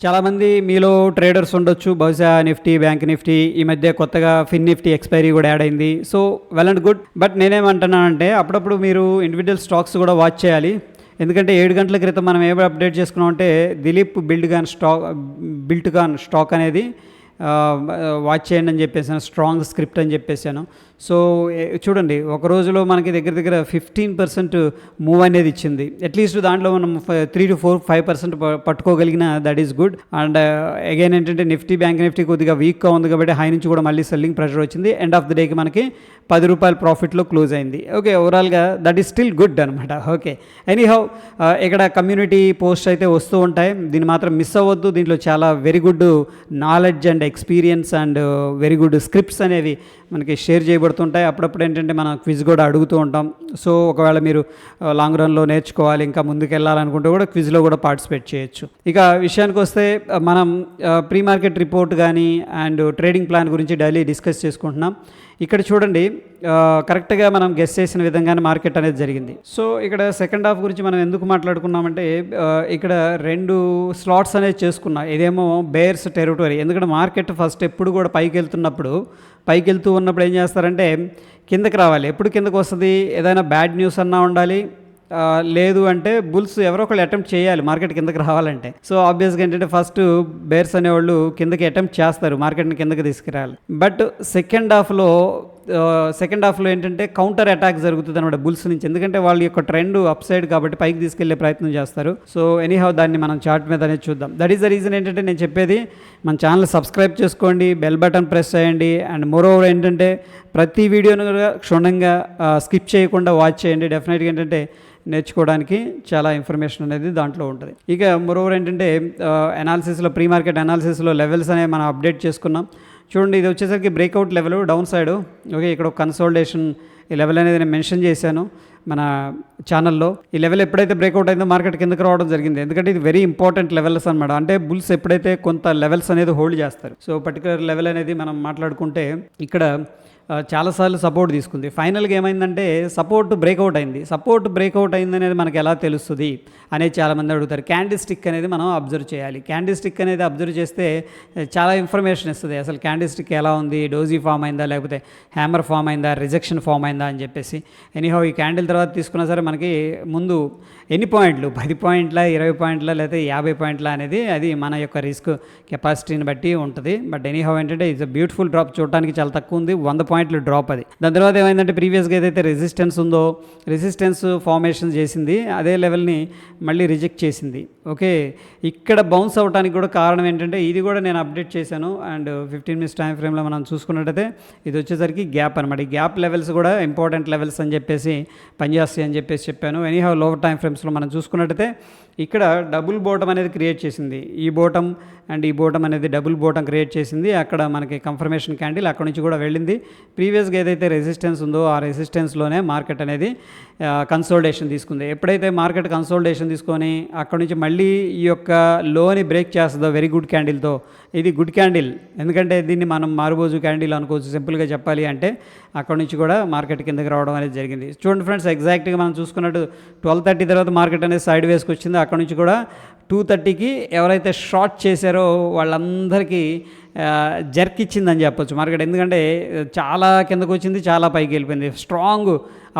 చాలామంది మీలో ట్రేడర్స్ ఉండొచ్చు, బహుశా నిఫ్టీ, బ్యాంక్ నిఫ్టీ, ఈ మధ్య కొత్తగా ఫిన్ నిఫ్టీ ఎక్స్పైరీ కూడా యాడ్ అయింది. So well and good. But నేనేమంటున్నానంటే అప్పుడప్పుడు మీరు ఇండివిజువల్ స్టాక్స్ కూడా వాచ్ చేయాలి. ఎందుకంటే 7 గంటల క్రితం మనం ఏమో అప్డేట్ చేసుకున్నామంటే దిలీప్ బిల్ట్ గాన్ స్టాక్ అనేది వాచ్ చేయండి అని చెప్పేసాను, స్ట్రాంగ్ స్క్రిప్ట్ అని చెప్పేసాను. సో చూడండి, ఒక రోజులో మనకి దగ్గర 15% మూవ్ అనేది ఇచ్చింది. అట్లీస్ట్ దాంట్లో మనం 3 to 5% పట్టుకోగలిగిన that is good. And again ఏంటంటే నిఫ్టీ, బ్యాంక్ నిఫ్టీ కొద్దిగా వీక్గా ఉంది కాబట్టి హై నుంచి కూడా మళ్ళీ సెల్లింగ్ ప్రెషర్ వచ్చింది. ఎండ్ ఆఫ్ ద డేకి మనకి ₹10 ప్రాఫిట్లో క్లోజ్ అయింది. ఓకే, ఓవరాల్గా దట్ ఈస్ స్టిల్ గుడ్ అనమాట. ఓకే, ఎనీహౌ ఇక్కడ కమ్యూనిటీ పోస్ట్ అయితే వస్తూ ఉంటాయి, దీన్ని మాత్రం మిస్ అవ్వద్దు. దీంట్లో చాలా very good knowledge and experience and very good scripts అనేవి మనకి షేర్ చేయబడుతుంటాయి. అప్పుడప్పుడు ఏంటంటే మనం క్విజ్ కూడా అడుగుతూ ఉంటాం. సో ఒకవేళ మీరు లాంగ్ రన్లో నేర్చుకోవాలి, ఇంకా ముందుకు వెళ్ళాలనుకుంటే కూడా క్విజ్లో కూడా పార్టిసిపేట్ చేయొచ్చు. ఇక విషయానికి వస్తే మనం ప్రీ మార్కెట్ రిపోర్ట్ కానీ అండ్ ట్రేడింగ్ ప్లాన్ గురించి డైలీ డిస్కస్ చేసుకుంటున్నాం. ఇక్కడ చూడండి, కరెక్ట్గా మనం గెస్ చేసిన విధంగానే మార్కెట్ అనేది జరిగింది. సో ఇక్కడ సెకండ్ హాఫ్ గురించి మనం ఎందుకు మాట్లాడుకున్నామంటే ఇక్కడ 2 స్లాట్స్ అనేది చేసుకున్నాం. ఇదేమో బేర్స్ టెరిటరీ. ఎందుకంటే మార్కెట్ ఫస్ట్ ఎప్పుడు కూడా పైకి వెళ్తూ ఉన్నప్పుడు ఏం చేస్తారంటే కిందకి రావాలి. ఎప్పుడు కిందకు వస్తుంది, ఏదైనా బ్యాడ్ న్యూస్ అన్నా ఉండాలి, లేదు అంటే బుల్స్ ఎవరో ఒకళ్ళు అటెంప్ట్ చేయాలి మార్కెట్ కిందకి రావాలంటే. సో ఆబ్వియస్గా ఏంటంటే ఫస్ట్ బేర్స్ అనేవాళ్ళు కిందకి అటెంప్ట్ చేస్తారు మార్కెట్ని కిందకి తీసుకురావాలి. బట్ సెకండ్ హాఫ్లో ఏంటంటే కౌంటర్ అటాక్ జరుగుతుంది అనమాట బుల్స్ నుంచి. ఎందుకంటే వాళ్ళ యొక్క ట్రెండ్ అప్ సైడ్ కాబట్టి పైకి తీసుకెళ్లే ప్రయత్నం చేస్తారు. సో ఎనీహౌ దాన్ని మనం చార్ట్ మీద అనేది చూద్దాం. దట్ ఈస్ ద రీజన్ ఏంటంటే నేను చెప్పేది, మన ఛానల్ సబ్స్క్రైబ్ చేసుకోండి, బెల్ బటన్ ప్రెస్ చేయండి. అండ్ మోరోవర్ ఏంటంటే ప్రతి వీడియోను క్షుణ్ణంగా స్కిప్ చేయకుండా వాచ్ చేయండి. డెఫినెట్గా ఏంటంటే నేర్చుకోవడానికి చాలా ఇన్ఫర్మేషన్ అనేది దాంట్లో ఉంటుంది. ఇక మరోవర్ ఏంటంటే అనాలిసిస్లో, ప్రీ మార్కెట్ అనాలిసిస్లో లెవెల్స్ అనేవి మనం అప్డేట్ చేసుకున్నాం. చూడండి, ఇది వచ్చేసరికి breakout level down side. Okay, ఇక్కడ ఒక కన్సోలిడేషన్ ఈ లెవెల్ అనేది నేను మెన్షన్ చేశాను మన ఛానల్లో. ఈ లెవెల్ ఎప్పుడైతే బ్రేక్అవుట్ అయిందో మార్కెట్ కిందకి రావడం జరిగింది. ఎందుకంటే ఇది వెరీ ఇంపార్టెంట్ లెవెల్స్ అనమాట. అంటే బుల్స్ ఎప్పుడైతే కొంత లెవెల్స్ అనేది హోల్డ్ చేస్తారు. సో పర్టికులర్ లెవెల్ అనేది మనం మాట్లాడుకుంటే ఇక్కడ చాలాసార్లు సపోర్ట్ తీసుకుంది. ఫైనల్గా ఏమైందంటే సపోర్ట్ బ్రేక్అవుట్ అయింది అనేది మనకు ఎలా తెలుస్తుంది అనేది చాలామంది అడుగుతారు. క్యాండిల్ స్టిక్ అనేది మనం అబ్జర్వ్ చేయాలి. క్యాండిల్ స్టిక్ అనేది అబ్జర్వ్ చేస్తే చాలా ఇన్ఫర్మేషన్ ఇస్తుంది. అసలు క్యాండిల్ స్టిక్ ఎలా ఉంది, డోజీ ఫామ్ అయిందా, లేకపోతే హ్యామర్ ఫామ్ అయిందా, రిజెక్షన్ ఫామ్ అయిందా అని చెప్పేసి. ఎనీహౌ ఈ క్యాండిల్ తర్వాత తీసుకున్నా సరే మనకి ముందు ఎన్ని పాయింట్లు, 10 పాయింట్ల, 20 పాయింట్ల, లేకపోతే 50 పాయింట్ల అనేది అది మన యొక్క రిస్క్ కెపాసిటీని బట్టి ఉంటుంది. బట్ ఎనీహౌ ఏంటంటే ఇట్స్ అ బ్యూటిఫుల్ డ్రాప్. చూడటానికి చాలా తక్కువ ఉంది, 100 పాయింట్లు డ్రాప్ అది. దాని తర్వాత ఏమైందంటే ప్రీవియస్గా ఏదైతే రెసిస్టెన్స్ ఫార్మేషన్ చేసింది అదే లెవెల్ని మళ్ళీ రిజెక్ట్ చేసింది. ఓకే, ఇక్కడ బౌన్స్ అవ్వడానికి కూడా కారణం ఏంటంటే ఇది కూడా నేను అప్డేట్ చేశాను. అండ్ 15 minutes టైం ఫ్రేమ్లో మనం చూసుకున్నట్టయితే ఇది వచ్చేసరికి గ్యాప్ అనమాట. ఈ గ్యాప్ లెవెల్స్ కూడా ఇంపార్టెంట్ లెవెల్స్ అని చెప్పేసి పనిచేస్తాయి అని చెప్పేసి చెప్పాను. ఎనీహౌ లోవర్ టైం ఫ్రేమ్స్లో మనం చూసుకున్నట్టయితే ఇక్కడ డబుల్ బాటమ్ అనేది క్రియేట్ చేసింది. ఈ బాటమ్ అండ్ ఈ బాటమ్ అనేది డబుల్ బాటమ్ క్రియేట్ చేసింది. అక్కడ మనకి కన్ఫర్మేషన్ క్యాండిల్ అక్కడ నుంచి కూడా వెళ్ళింది. ప్రీవియస్గా ఏదైతే రెసిస్టెన్స్ ఉందో ఆ రెసిస్టెన్స్లోనే మార్కెట్ అనేది కన్సోలిడేషన్ తీసుకుంది. ఎప్పుడైతే మార్కెట్ కన్సోలిడేషన్ తీసుకొని అక్కడ నుంచి మళ్ళీ ఈ యొక్క లోని బ్రేక్ చేస్తుందో వెరీ గుడ్ క్యాండిల్తో, ఇది గుడ్ క్యాండిల్. ఎందుకంటే దీన్ని మనం మారుబోజు క్యాండిల్ అనుకోవచ్చు సింపుల్గా చెప్పాలి అంటే. అక్కడ నుంచి కూడా మార్కెట్ కిందకి రావడం అనేది జరిగింది. చూడండి ఫ్రెండ్స్, ఎగ్జాక్ట్గా మనం చూసుకున్నట్టు 12:30 తర్వాత మార్కెట్ అనేది సైడ్ వేస్కి వచ్చింది. అక్కడ నుంచి కూడా 2:30కి ఎవరైతే షార్ట్ చేశారో వాళ్ళందరికీ జర్క్ ఇచ్చిందని చెప్పొచ్చు మార్కెట్. ఎందుకంటే చాలా కిందకు వచ్చింది, చాలా పైకి వెళ్ళిపోయింది. Strong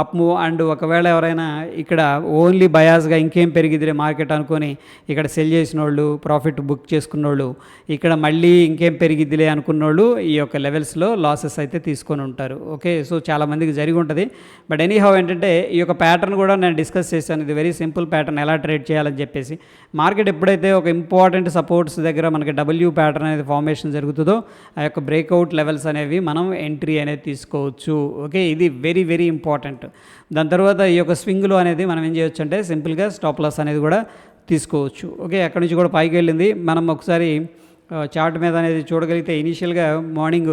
up move. అండ్ ఒకవేళ ఎవరైనా ఇక్కడ ఓన్లీ బయాస్గా ఇంకేం పెరిగిదిలే మార్కెట్ అనుకొని ఇక్కడ సెల్ చేసిన వాళ్ళు, ప్రాఫిట్ బుక్ చేసుకున్న వాళ్ళు, ఇక్కడ మళ్ళీ ఇంకేం పెరిగిద్దిలే అనుకున్న వాళ్ళు ఈ యొక్క లెవెల్స్లో లాసెస్ అయితే తీసుకొని ఉంటారు. ఓకే, సో చాలామందికి జరిగి ఉంటుంది. బట్ ఎనీహౌ ఏంటంటే ఈ యొక్క ప్యాటర్న్ కూడా నేను డిస్కస్ చేశాను. ఇది వెరీ సింపుల్ ప్యాటర్న్, ఎలా ట్రేడ్ చేయాలని చెప్పేసి. మార్కెట్ ఎప్పుడైతే ఒక ఇంపార్టెంట్ సపోర్ట్స్ దగ్గర మనకి డబ్ల్యూ ప్యాటర్న్ అనేది ఫార్మేషన్ జరుగుతుందో ఆ యొక్క బ్రేక్అవుట్ లెవెల్స్ అనేవి మనం ఎంట్రీ అనేది తీసుకోవచ్చు. ఓకే, ఇది వెరీ వెరీ ఇంపార్టెంట్. దాని తర్వాత ఈ యొక్క స్వింగ్లో అనేది మనం ఏం చేయొచ్చు అంటే సింపుల్గా స్టాప్ లాస్ అనేది కూడా తీసుకోవచ్చు. ఓకే, అక్కడి నుంచి కూడా పైకి వెళ్ళింది. మనం ఒకసారి చార్ట్ మీద అనేది చూడగలిగితే ఇనీషియల్గా మార్నింగ్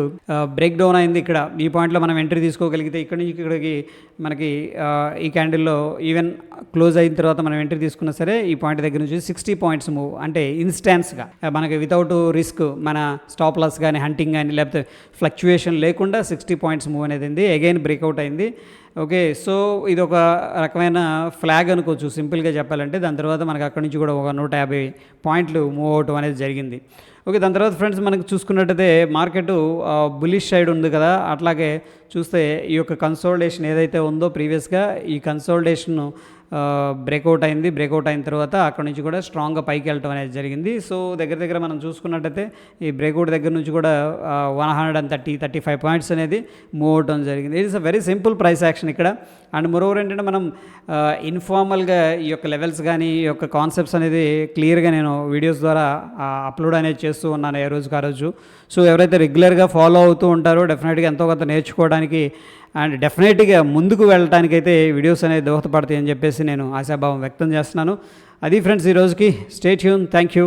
బ్రేక్ డౌన్ అయింది. ఇక్కడ ఈ పాయింట్లో మనం ఎంట్రీ తీసుకోగలిగితే ఇక్కడి నుంచి ఇక్కడికి మనకి ఈ క్యాండిల్లో ఈవెన్ క్లోజ్ అయిన తర్వాత మనం ఎంట్రీ తీసుకున్నా సరే ఈ పాయింట్ దగ్గర నుంచి 60 పాయింట్స్ మూవ్, అంటే ఇన్స్టాన్స్గా మనకి వితౌట్ రిస్క్ మన స్టాప్ లాస్ కానీ హంటింగ్ కానీ లేకపోతే ఫ్లక్చుయేషన్ లేకుండా 60 పాయింట్స్ మూవ్ అనేది అగైన్ బ్రేక్అవుట్ అయింది. ఓకే. సో, ఇదొక రకమైన ఫ్లాగ్ అనుకోవచ్చు సింపుల్‌గా చెప్పాలంటే. దాని తర్వాత మనకు అక్కడి నుంచి కూడా ఒక 150 పాయింట్లు మూవ్ అవ్వటం అనేది జరిగింది. ఓకే. దాని తర్వాత ఫ్రెండ్స్ మనకు చూసుకున్నట్టయితే మార్కెటు బుల్లిష్ సైడ్ ఉంది కదా! అట్లాగే చూస్తే ఈ యొక్క కన్సాలిడేషన్ ఏదైతే ఉందో ప్రీవియస్‌గా ఈ కన్సాలిడేషను బ్రేకౌట్ అయింది. బ్రేకౌట్ అయిన తర్వాత అక్కడి నుంచి కూడా స్ట్రాంగ్‌గా పైకెళ్ళటం అనేది జరిగింది. సో, దగ్గర దగ్గర మనం చూసుకున్నట్టయితే ఈ బ్రేకౌట్ దగ్గర నుంచి కూడా 130, 35 పాయింట్స్ అనేది మూవ్ అవ్వటం జరిగింది. It is a very simple price action ఇక్కడ. అండ్ మోరోవర్ ఏంటంటే మనం ఇన్ఫార్మల్‌గా ఈ యొక్క లెవెల్స్ గానీ, ఈ యొక్క కాన్సెప్ట్స్ అనేది క్లియర్‌గా నేను వీడియోస్ ద్వారా అప్‌లోడ్ అనేది చేస్తూ ఉన్నాను ఏ రోజుకి ఆ రోజు. సో, ఎవరైతే రెగ్యులర్‌గా ఫాలో అవుతూ ఉంటారో డెఫినెట్‌గా ఎంతో కొంత నేర్చుకోవడానికి అండ్ డెఫినెట్‌గా ముందుకు వెళ్ళటానికైతే వీడియోస్ అనేది దోహదపడతాయని చెప్పేసి నేను ఆశాభావం వ్యక్తం చేస్తున్నాను. అది ఫ్రెండ్స్ ఈ రోజుకి. Stay tune. Thank you.